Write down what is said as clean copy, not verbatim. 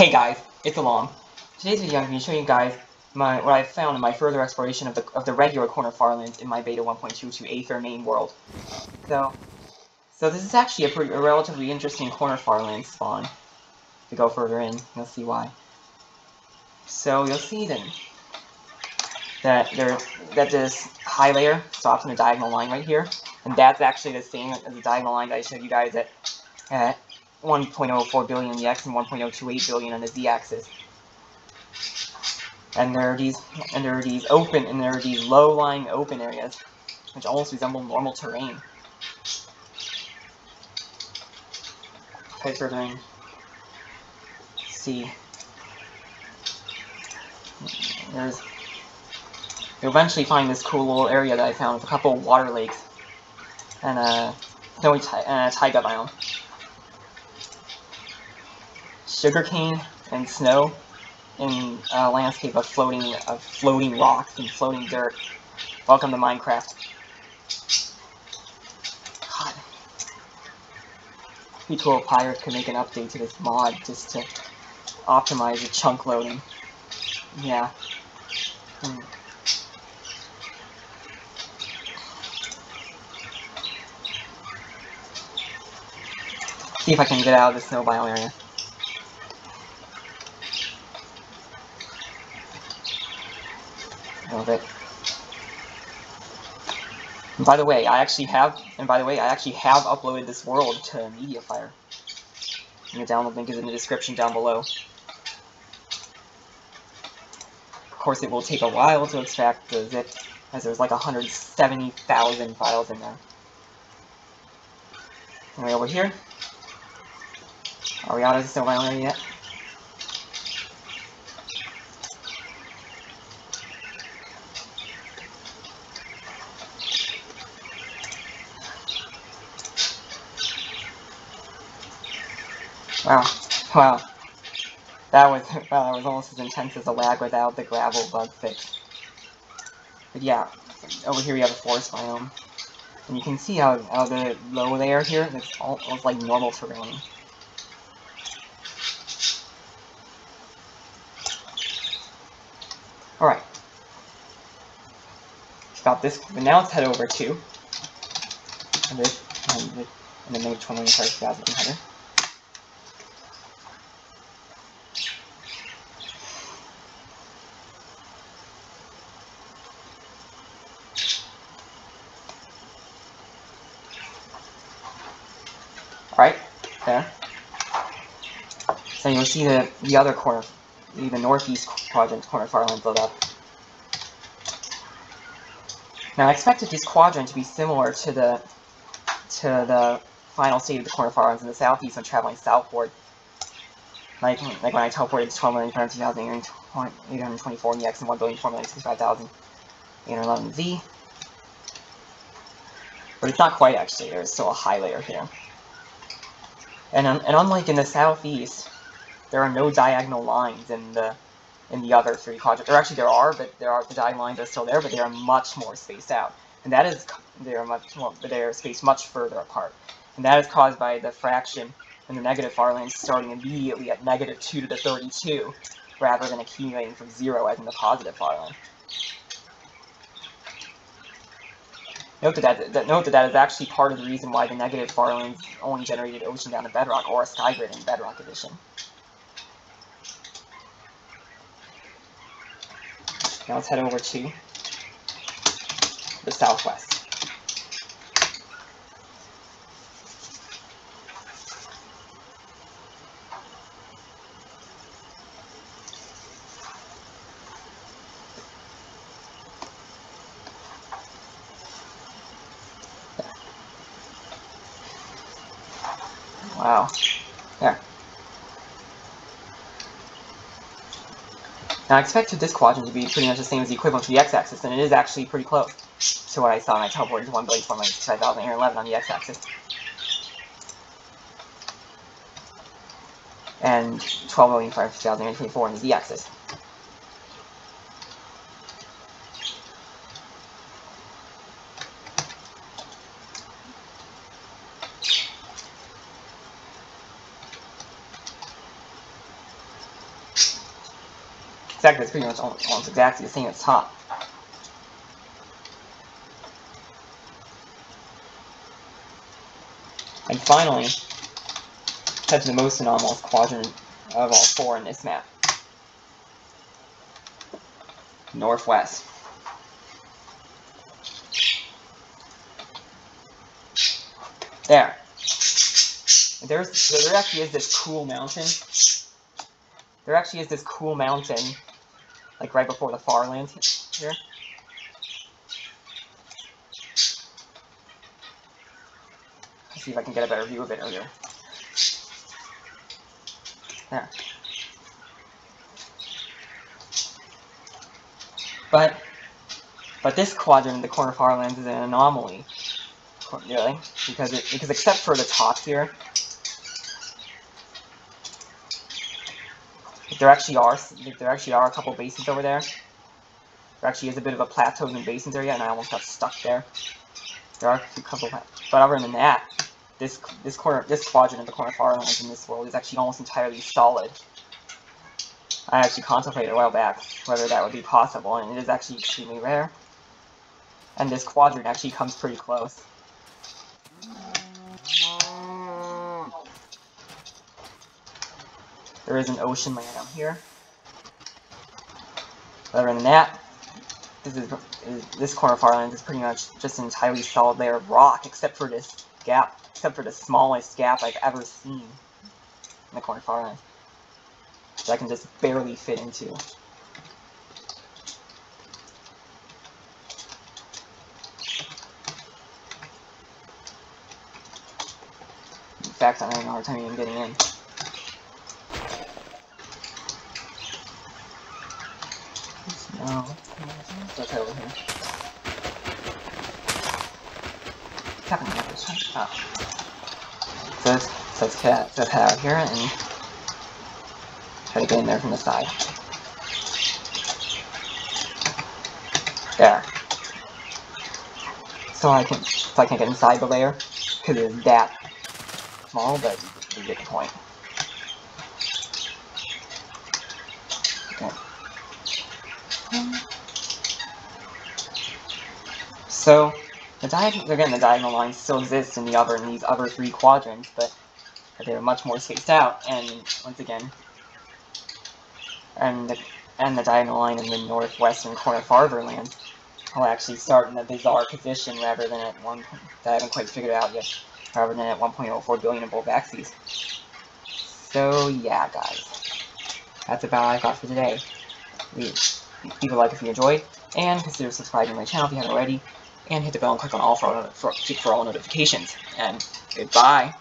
Hey guys, it's Along. Today's video I'm going to show you guys what I found in my further exploration of the regular corner farlands in my beta 1.22 Aether main world. So this is actually a relatively interesting corner farland spawn. If we go further in, you'll see why. So you'll see then that this high layer stops on a diagonal line right here, and that's actually the same as the diagonal line that I showed you guys at 1.04 billion on the x and 1.028 billion on the z-axis. And there are these low-lying open areas, which almost resemble normal terrain. Okay, further in. See, you'll eventually find this cool little area that I found with a couple of water lakes and a snowy taiga biome. Sugarcane and snow in a landscape of floating rocks and floating dirt. Welcome to Minecraft. God. It'd be cool if Pirates could make an update to this mod just to optimize the chunk loading. Yeah. See if I can get out of the snow biome area. A little bit. And by the way, I actually have uploaded this world to Mediafire. And the download link is in the description down below. Of course, it will take a while to extract the zip, as there's like 170,000 files in there. And way over here. Are we out of the snow biome area yet? Wow. That was almost as intense as the lag without the gravel bug fix. But yeah, over here we have a forest biome. And you can see how the low layer here is almost like normal terrain. Alright. Got this, but now let's head over to and the negative 20,000. Right there. So you'll see the other corner, the northeast quadrant corner farland build up. Now I expected this quadrant to be similar to the final state of the corner farlands in the southeast when traveling southward. Like when I teleported to 12,202,824 in the X and 1,004,065,811 Z. But it's not quite actually, there's still a high layer here. And unlike in the southeast, there are no diagonal lines in the other three quadrants. There are, but the diagonal lines are still there, but they are much more spaced out. And that is they are spaced much further apart. And that is caused by the fraction in the negative farlands starting immediately at -2 to the 32, rather than accumulating from 0 as in the positive farland. Note that is actually part of the reason why the negative farlands only generated ocean down to bedrock, or a sky grid in bedrock edition. Now let's head over to the southwest. Wow. There. Now I expected this quadrant to be pretty much the same as the equivalent to the x-axis, and it is actually pretty close to what I saw when I teleported to 1,465,811 on the x-axis. And 12,550,824 on the z-axis. Exactly, it's pretty much almost exactly the same as top. And finally, head to the most anomalous quadrant of all 4 in this map. Northwest. There. There actually is this cool mountain. There actually is this cool mountain, like right before the Farlands here. Let's see if I can get a better view of it earlier. There. But this quadrant in the corner Farlands is an anomaly, really, because except for the top here, there actually are a couple basins over there. There actually is a bit of a plateau in basins area, and I almost got stuck there. There are a few couple, but other than that, this quadrant of the corner Farlands in this world is actually almost entirely solid. I actually contemplated a while back whether that would be possible, and it is actually extremely rare. And this quadrant actually comes pretty close. There is an ocean land down here. Other than that, this corner Farlands is pretty much just an entirely solid layer of rock, except for this gap, except for the smallest gap I've ever seen in the corner Farlands that I can just barely fit into. In fact, I'm having a hard time even getting in. No, let's head over here. What's happening with this one? Oh. So let's head out here and try to get in there from the side. There. So I can get inside the layer because it is that small, but you get the point. Okay. So the diagonal lines still exist in these other 3 quadrants, but they're much more spaced out. And once again, and the diagonal line in the northwestern corner Farlands will actually start in a bizarre position rather than at one that I haven't quite figured out yet, rather than at 1.04 billion in both axes. So yeah, guys, that's about all I got for today. Leave a like if you enjoyed, and consider subscribing to my channel if you haven't already, and hit the bell and click on all for all notifications. And goodbye.